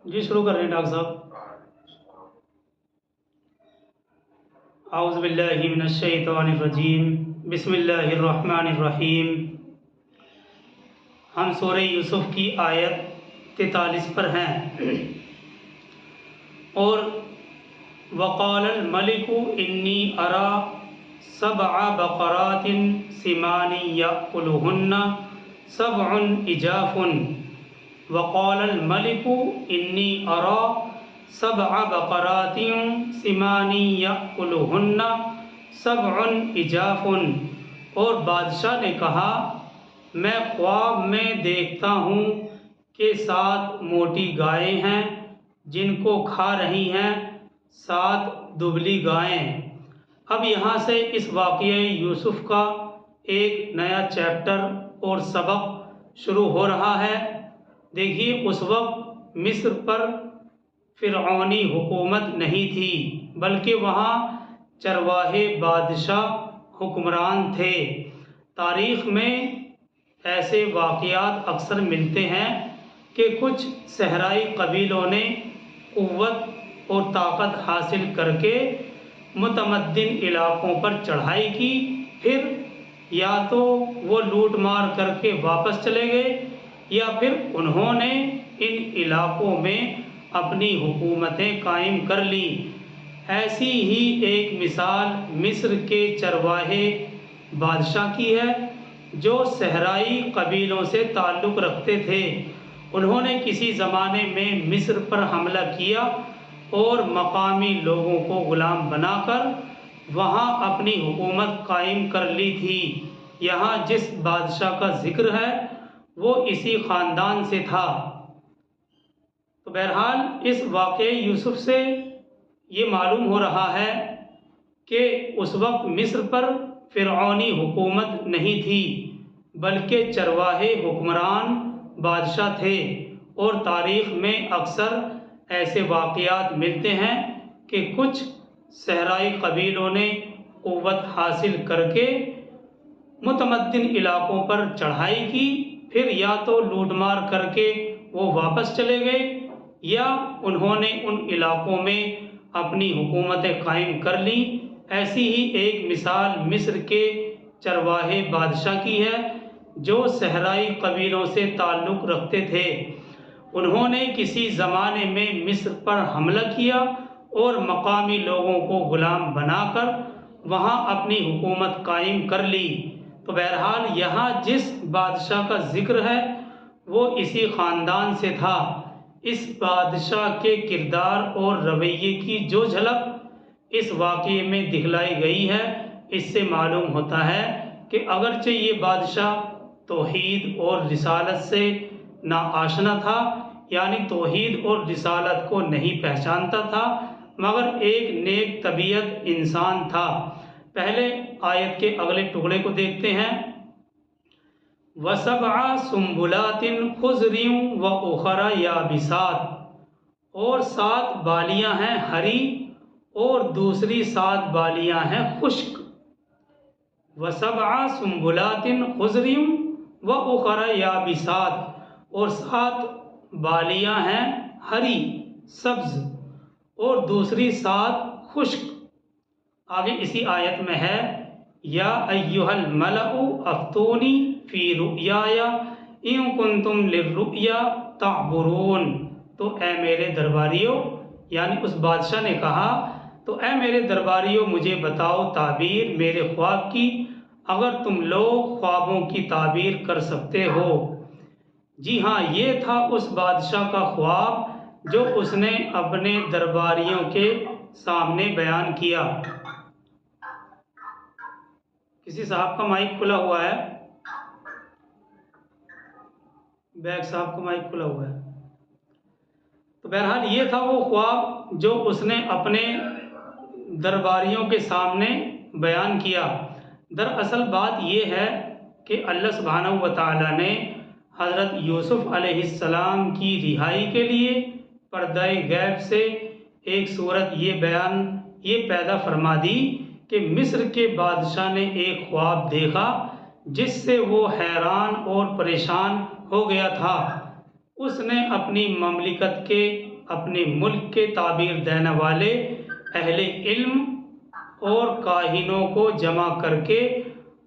جی شروع کر رہے ہیں ڈاکٹر صاحب۔ اعوذ باللہ من الشیطان الرجیم، بسم اللہ الرحمن الرحیم۔ ہم سورہ یوسف کی آیت 43 پر ہیں۔ اور وقال الملک انی اری سبع بقرات سمان یأکلہن سبع عجاف۔ وقال الملک انی اری سبع بقرات سمان یأکلہن سبع عجاف۔ اور بادشاہ نے کہا، میں خواب میں دیکھتا ہوں کہ 7 موٹی گائیں ہیں جن کو کھا رہی ہیں 7 دبلی گائیں۔ اب یہاں سے اس واقعہ یوسف کا ایک نیا چیپٹر اور سبق شروع ہو رہا ہے۔ دیکھیے، اس وقت مصر پر فرعونی حکومت نہیں تھی، بلکہ وہاں چرواہے بادشاہ حکمران تھے۔ تاریخ میں ایسے واقعات اکثر ملتے ہیں کہ کچھ صحرائی قبیلوں نے قوت اور طاقت حاصل کر کے متمدن علاقوں پر چڑھائی کی، پھر یا تو وہ لوٹ مار کر کے واپس چلے گئے یا پھر انہوں نے ان علاقوں میں اپنی حکومتیں قائم کر لیں۔ ایسی ہی ایک مثال مصر کے چرواہے بادشاہ کی ہے جو صحرائی قبیلوں سے تعلق رکھتے تھے۔ انہوں نے کسی زمانے میں مصر پر حملہ کیا اور مقامی لوگوں کو غلام بنا کر وہاں اپنی حکومت قائم کر لی تھی۔ یہاں جس بادشاہ کا ذکر ہے وہ اسی خاندان سے تھا۔ تو بہرحال اس واقعہ یوسف سے یہ معلوم ہو رہا ہے کہ اس وقت مصر پر فرعونی حکومت نہیں تھی، بلکہ چرواہے حکمران بادشاہ تھے۔ اور تاریخ میں اکثر ایسے واقعات ملتے ہیں کہ کچھ صحرائی قبیلوں نے قوت حاصل کر کے متمدن علاقوں پر چڑھائی کی، پھر یا تو لوٹ مار کر کے وہ واپس چلے گئے یا انہوں نے ان علاقوں میں اپنی حکومتیں قائم کر لیں۔ ایسی ہی ایک مثال مصر کے چرواہے بادشاہ کی ہے جو صحرائی قبیلوں سے تعلق رکھتے تھے۔ انہوں نے کسی زمانے میں مصر پر حملہ کیا اور مقامی لوگوں کو غلام بنا کر وہاں اپنی حکومت قائم کر لی۔ تو بہرحال یہاں جس بادشاہ کا ذکر ہے وہ اسی خاندان سے تھا۔ اس بادشاہ کے کردار اور رویے کی جو جھلک اس واقعے میں دکھلائی گئی ہے، اس سے معلوم ہوتا ہے کہ اگرچہ یہ بادشاہ توحید اور رسالت سے ناآشنا تھا، یعنی توحید اور رسالت کو نہیں پہچانتا تھا، مگر ایک نیک طبیعت انسان تھا۔ پہلے آیت کے اگلے ٹکڑے کو دیکھتے ہیں۔ وَسَبْعَ سُنبُلَاتٍ خُضْرٍ وَأُخَرَ يَابِسَاتٍ۔ اور 7 بالیاں ہیں ہری اور دوسری 7 بالیاں ہیں خشک۔ وَسَبْعَ سُنبُلَاتٍ خُضْرٍ وَأُخَرَ يَابِسَاتٍ۔ اور 7 بالیاں ہیں ہری سبز اور دوسری 7 خشک۔ آگے اسی آیت میں ہے، یا ایھا الملأ افتونی فی رؤیای ان کنتم للرؤیا تعبرون۔ تو اے میرے درباریوں، یعنی اس بادشاہ نے کہا، تو اے میرے درباریوں مجھے بتاؤ تعبیر میرے خواب کی، اگر تم لوگ خوابوں کی تعبیر کر سکتے ہو۔ جی ہاں، یہ تھا اس بادشاہ کا خواب جو اس نے اپنے درباریوں کے سامنے بیان کیا۔ کسی صاحب کا مائک کھلا ہوا ہے، بیگ صاحب کا مائک کھلا ہوا ہے۔ تو بہرحال یہ تھا وہ خواب جو اس نے اپنے درباریوں کے سامنے بیان کیا۔ دراصل بات یہ ہے کہ اللہ سبحانہ و تعالیٰ نے حضرت یوسف علیہ السلام کی رہائی کے لیے پردہ غیب سے ایک صورت یہ پیدا فرما دی کہ مصر کے بادشاہ نے ایک خواب دیکھا جس سے وہ حیران اور پریشان ہو گیا تھا۔ اس نے اپنی مملکت کے اپنے ملک کے تعبیر دینے والے اہل علم اور کاہنوں کو جمع کر کے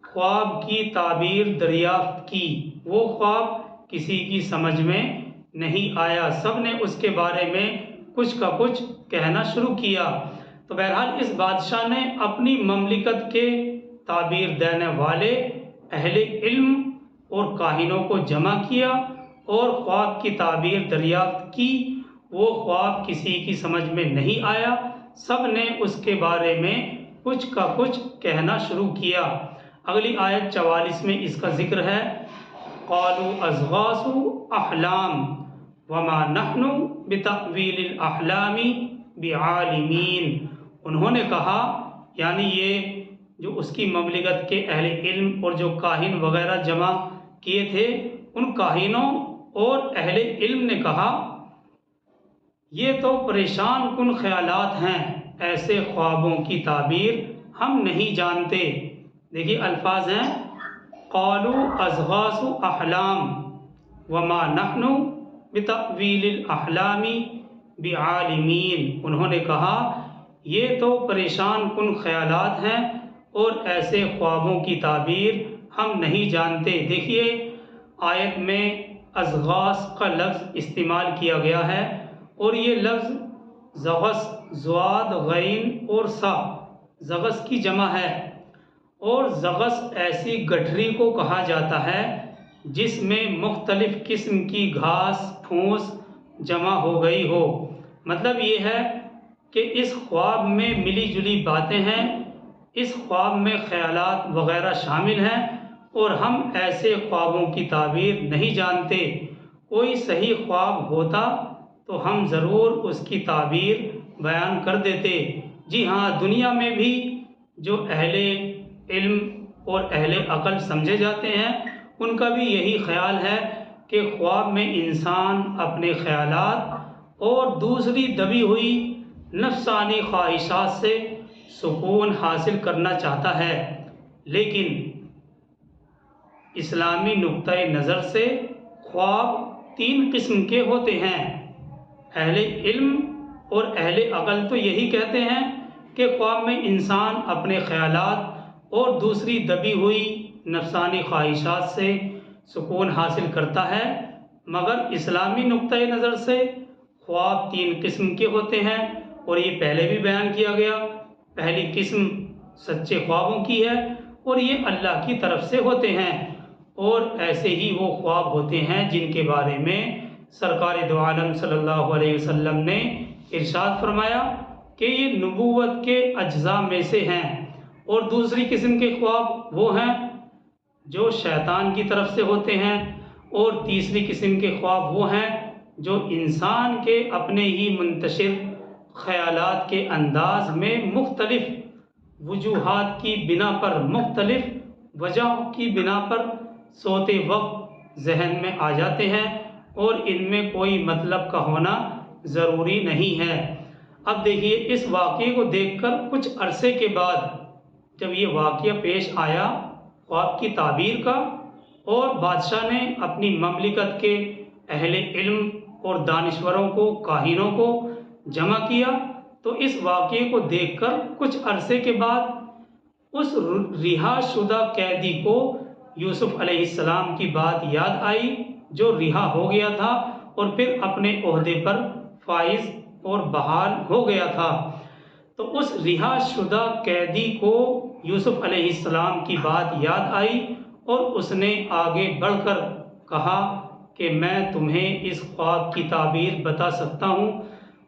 خواب کی تعبیر دریافت کی۔ وہ خواب کسی کی سمجھ میں نہیں آیا، سب نے اس کے بارے میں کچھ کا کچھ کہنا شروع کیا۔ تو بہرحال اس بادشاہ نے اپنی مملکت کے تعبیر دینے والے اہل علم اور کاہنوں کو جمع کیا اور خواب کی تعبیر دریافت کی۔ وہ خواب کسی کی سمجھ میں نہیں آیا، سب نے اس کے بارے میں کچھ کا کچھ کہنا شروع کیا۔ اگلی آیت 44 میں اس کا ذکر ہے، قالوا اضغاث احلام وما نحن بتأویل الاحلام بعالمین۔ انہوں نے کہا، یعنی یہ جو اس کی مملکت کے اہل علم اور جو کاہن وغیرہ جمع کیے تھے، ان کاہنوں اور اہل علم نے کہا یہ تو پریشان کن خیالات ہیں، ایسے خوابوں کی تعبیر ہم نہیں جانتے۔ دیکھیے الفاظ ہیں، قالوا اضغاث احلام وما نحن بتأویل الاحلام بعالمین۔ انہوں نے کہا یہ تو پریشان کن خیالات ہیں اور ایسے خوابوں کی تعبیر ہم نہیں جانتے۔ دیکھیے آیت میں اضغاث کا لفظ استعمال کیا گیا ہے، اور یہ لفظ زغث، زواد غین اور سا، زغث کی جمع ہے۔ اور زغث ایسی گٹھری کو کہا جاتا ہے جس میں مختلف قسم کی گھاس پھوس جمع ہو گئی ہو۔ مطلب یہ ہے کہ اس خواب میں ملی جلی باتیں ہیں، اس خواب میں خیالات وغیرہ شامل ہیں، اور ہم ایسے خوابوں کی تعبیر نہیں جانتے۔ کوئی صحیح خواب ہوتا تو ہم ضرور اس کی تعبیر بیان کر دیتے۔ جی ہاں، دنیا میں بھی جو اہل علم اور اہل عقل سمجھے جاتے ہیں، ان کا بھی یہی خیال ہے کہ خواب میں انسان اپنے خیالات اور دوسری دبی ہوئی نفسانی خواہشات سے سکون حاصل کرنا چاہتا ہے، لیکن اسلامی نقطۂ نظر سے خواب 3 قسم کے ہوتے ہیں۔ اہل علم اور اہل عقل تو یہی کہتے ہیں کہ خواب میں انسان اپنے خیالات اور دوسری دبی ہوئی نفسانی خواہشات سے سکون حاصل کرتا ہے، مگر اسلامی نقطۂ نظر سے خواب 3 قسم کے ہوتے ہیں، اور یہ پہلے بھی بیان کیا گیا۔ پہلی قسم سچے خوابوں کی ہے، اور یہ اللہ کی طرف سے ہوتے ہیں، اور ایسے ہی وہ خواب ہوتے ہیں جن کے بارے میں سرکار دو عالم صلی اللہ علیہ وسلم نے ارشاد فرمایا کہ یہ نبوت کے اجزاء میں سے ہیں۔ اور دوسری قسم کے خواب وہ ہیں جو شیطان کی طرف سے ہوتے ہیں، اور تیسری قسم کے خواب وہ ہیں جو انسان کے اپنے ہی منتشر خیالات کے انداز میں مختلف وجوہات کی بنا پر، مختلف وجہوں کی بنا پر سوتے وقت ذہن میں آ جاتے ہیں، اور ان میں کوئی مطلب کا ہونا ضروری نہیں ہے۔ اب دیکھیے اس واقعے کو دیکھ کر کچھ عرصے کے بعد جب یہ واقعہ پیش آیا خواب کی تعبیر کا، اور بادشاہ نے اپنی مملکت کے اہل علم اور دانشوروں کو، کاہنوں کو جمع کیا، تو اس واقعے کو دیکھ کر کچھ عرصے کے بعد اس رہا شدہ قیدی کو یوسف علیہ السلام کی بات یاد آئی جو رہا ہو گیا تھا اور پھر اپنے عہدے پر فائز اور بحال ہو گیا تھا۔ تو اس رہا شدہ قیدی کو یوسف علیہ السلام کی بات یاد آئی، اور اس نے آگے بڑھ کر کہا کہ میں تمہیں اس خواب کی تعبیر بتا سکتا ہوں۔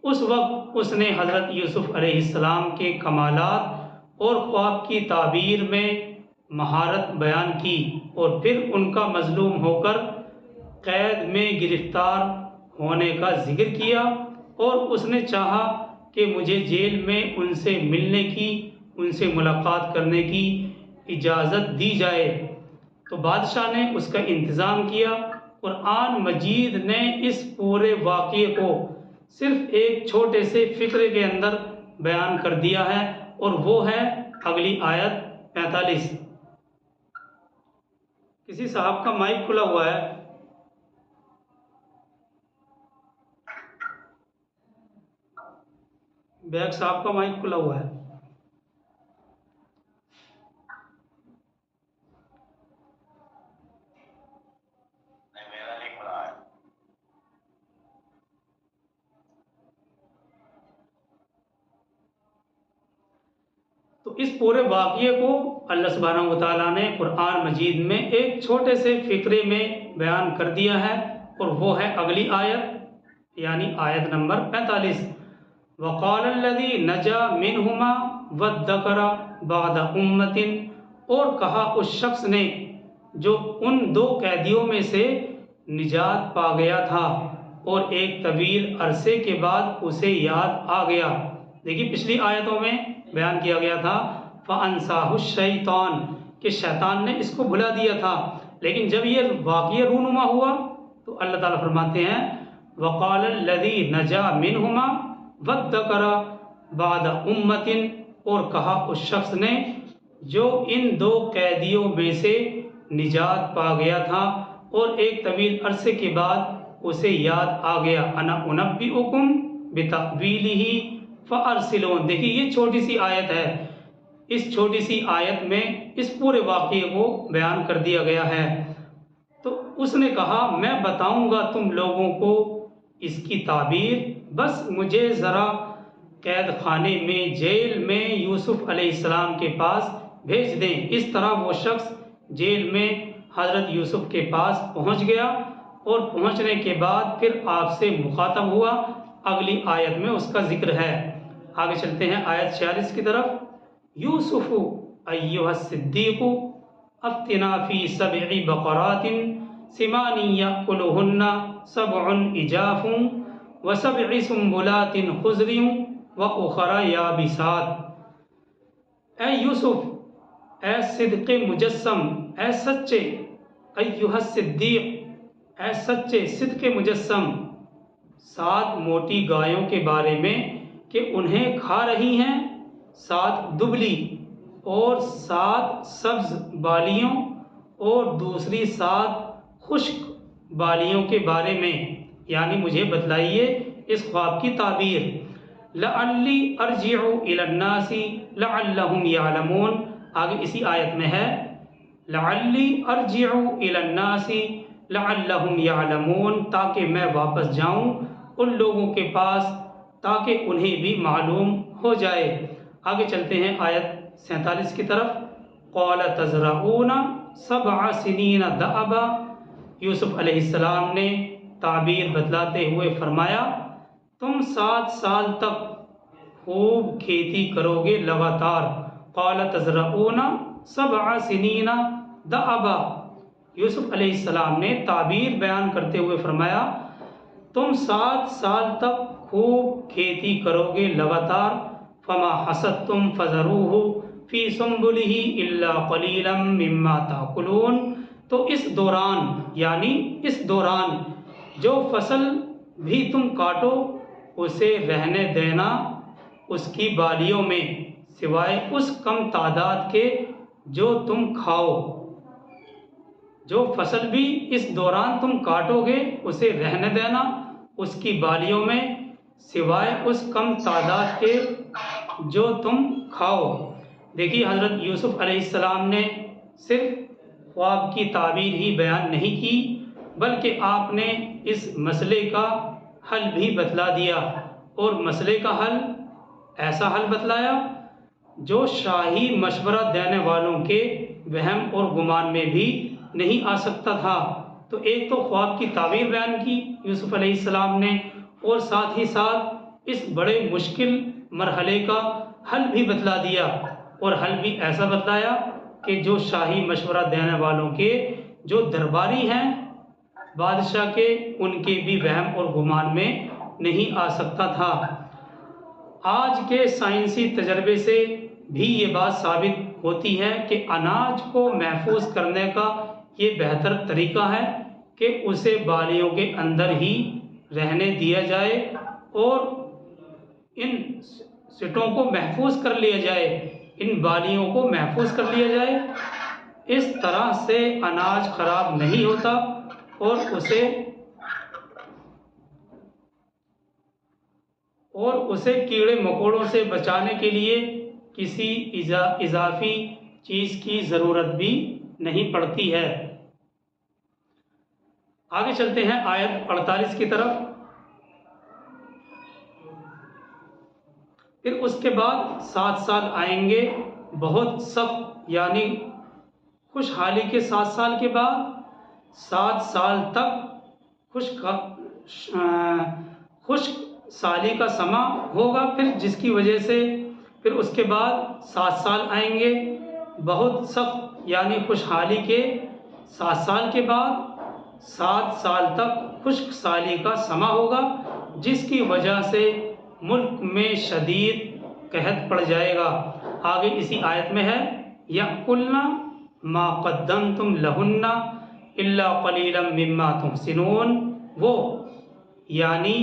اس وقت اس نے حضرت یوسف علیہ السلام کے کمالات اور خواب کی تعبیر میں مہارت بیان کی، اور پھر ان کا مظلوم ہو کر قید میں گرفتار ہونے کا ذکر کیا، اور اس نے چاہا کہ مجھے جیل میں ان سے ملنے کی، ان سے ملاقات کرنے کی اجازت دی جائے۔ تو بادشاہ نے اس کا انتظام کیا۔ قرآن مجید نے اس پورے واقعے کو صرف ایک چھوٹے سے فقرے کے اندر بیان کر دیا ہے، اور وہ ہے اگلی آیت 45۔ کسی صاحب کا مائک کھلا ہوا ہے۔ بیگ صاحب کا مائک کھلا ہوا ہے. تو اس پورے واقعے کو اللہ سبحانہ و تعالیٰ نے قرآن مجید میں ایک چھوٹے سے فقرے میں بیان کر دیا ہے، اور وہ ہے اگلی آیت، یعنی آیت نمبر 45. وقال الذی نجا منہما وادکر بعد امت، اور کہا اس شخص نے جو ان دو قیدیوں میں سے نجات پا گیا تھا اور ایک طویل عرصے کے بعد اسے یاد آ گیا. دیکھیے پچھلی آیتوں میں بیان کیا گیا تھا فَأَنْسَاهُ الشَّيْطَانُ کہ شیطان نے اس کو بھلا دیا تھا، لیکن جب یہ واقعہ رونما ہوا تو اللہ تعالیٰ فرماتے ہیں وَقَالَ الَّذِي نَجَا مِنْهُمَا وَادَّكَرَ بَعْدَ أُمَّةٍ اور کہا اس شخص نے جو ان دو قیدیوں میں سے نجات پا گیا تھا اور ایک طویل عرصے کے بعد اسے یاد آ گیا انا انبئکم بتأویلہ فارسلون. دیکھیے یہ چھوٹی سی آیت ہے، اس چھوٹی سی آیت میں اس پورے واقعے کو بیان کر دیا گیا ہے. تو اس نے کہا میں بتاؤں گا تم لوگوں کو اس کی تعبیر، بس مجھے ذرا قید خانے میں جیل میں یوسف علیہ السلام کے پاس بھیج دیں. اس طرح وہ شخص جیل میں حضرت یوسف کے پاس پہنچ گیا اور پہنچنے کے بعد پھر آپ سے مخاطب ہوا. اگلی آیت میں اس کا ذکر ہے. آگے چلتے ہیں آیت 46 کی طرف. یوسف ایھا الصدیق افتنا فی 7 بقرات سمان یأکلہن 7 عجاف و7 سنبلات خضر وأخر یابسات. اے یوسف، اے صدق مجسم، اے سچے، ایھا الصدیق اے سچے صدق مجسم، 7 موٹی گایوں کے بارے میں کہ انہیں کھا رہی ہیں، 7 دبلی اور 7 سبز بالیوں اور دوسری 7 خشک بالیوں کے بارے میں، یعنی مجھے بتلائیے اس خواب کی تعبیر. لعلی ارجع الی الناس لعلہم یعلمون. آگے اسی آیت میں ہے لعلی ارجع الی الناس لعلہم یعلمون، تاکہ میں واپس جاؤں ان لوگوں کے پاس تاکہ انہیں بھی معلوم ہو جائے. آگے چلتے ہیں آیت 47 کی طرف. قال تزرعون 7 سنین دأبا. یوسف علیہ السلام نے تعبیر بتلاتے ہوئے فرمایا تم 7 سال تک خوب کھیتی کرو گے لگاتار. قال تزرعون 7 سنین دأبا. یوسف علیہ السلام نے تعبیر بیان کرتے ہوئے فرمایا تم 7 سال تک خوب کھیتی کرو گے لگاتار. فما حصدتم فذروہ فی سنبلہ الا قلیلا مما تاکلون. تو اس دوران، یعنی اس دوران جو فصل بھی تم کاٹو اسے رہنے دینا اس کی بالیوں میں، سوائے اس کم تعداد کے جو تم کھاؤ. جو فصل بھی اس دوران تم کاٹو گے اسے رہنے دینا اس کی بالیوں میں، سوائے اس کم تعداد کے جو تم کھاؤ. دیکھیے حضرت یوسف علیہ السلام نے صرف خواب کی تعبیر ہی بیان نہیں کی، بلکہ آپ نے اس مسئلے کا حل بھی بتلا دیا، اور مسئلے کا حل ایسا حل بتلایا جو شاہی مشورہ دینے والوں کے وہم اور گمان میں بھی نہیں آ سکتا تھا. تو ایک تو خواب کی تعبیر بیان کی یوسف علیہ السلام نے، اور ساتھ ہی ساتھ اس بڑے مشکل مرحلے کا حل بھی بتلا دیا، اور حل بھی ایسا بتلایا کہ جو شاہی مشورہ دینے والوں کے جو درباری ہیں بادشاہ کے، ان کے بھی وہم اور گمان میں نہیں آ سکتا تھا. آج کے سائنسی تجربے سے بھی یہ بات ثابت ہوتی ہے کہ اناج کو محفوظ کرنے کا یہ بہتر طریقہ ہے کہ اسے بالیوں کے اندر ہی رہنے دیا جائے اور ان سٹوں کو محفوظ کر لیا جائے، ان بالیوں کو محفوظ کر لیا جائے. اس طرح سے اناج خراب نہیں ہوتا اور اسے کیڑے مکوڑوں سے بچانے کے لیے کسی اضافی چیز کی ضرورت بھی نہیں پڑتی ہے۔ آگے چلتے ہیں آیت 48 کی طرف۔ پھر اس کے بعد 7 سال آئیں گے بہت سخت، یعنی خوشحالی کے 7 سال کے بعد 7 سال تک خشک سالی کا سما ہوگا، پھر جس کی وجہ سے پھر اس کے بعد 7 سال آئیں گے بہت سخت، یعنی خوشحالی کے 7 سال کے بعد 7 سال تک خشک سالی کا سما ہوگا، جس کی وجہ سے ملک میں شدید قحط پڑ جائے گا۔ آگے اسی آیت میں ہے يَأْكُلْنَ مَا قَدَّمْتُمْ لَهُنَّ إِلَّا قَلِيلًا مِمَّا تُحْسِنُونَ، وہ یعنی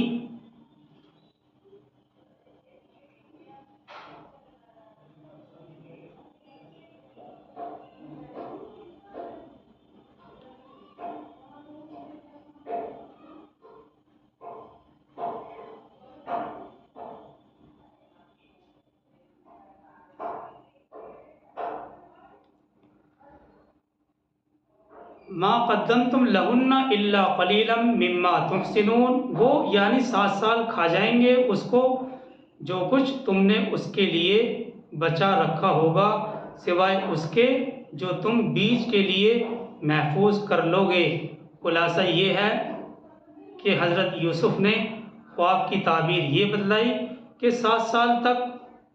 ما قدمتم لہن الا قلیلا مما تحسنون، وہ یعنی 7 سال کھا جائیں گے اس کو جو کچھ تم نے اس کے لیے بچا رکھا ہوگا، سوائے اس کے جو تم بیچ کے لیے محفوظ کر لو گے۔ خلاصہ یہ ہے کہ حضرت یوسف نے خواب کی تعبیر یہ بتلائی کہ 7 سال تک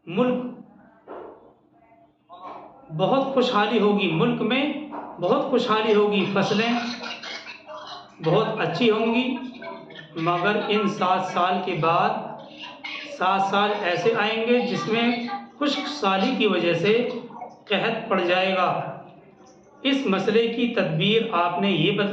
ملک بہت خوشحالی ہوگی، ملک میں بہت خوشحالی ہوگی، فصلیں بہت اچھی ہوں گی، مگر ان 7 سال کے بعد 7 سال ایسے آئیں گے جس میں خشک سالی کی وجہ سے قحط پڑ جائے گا۔ اس مسئلے کی تدبیر آپ نے یہ بتلائی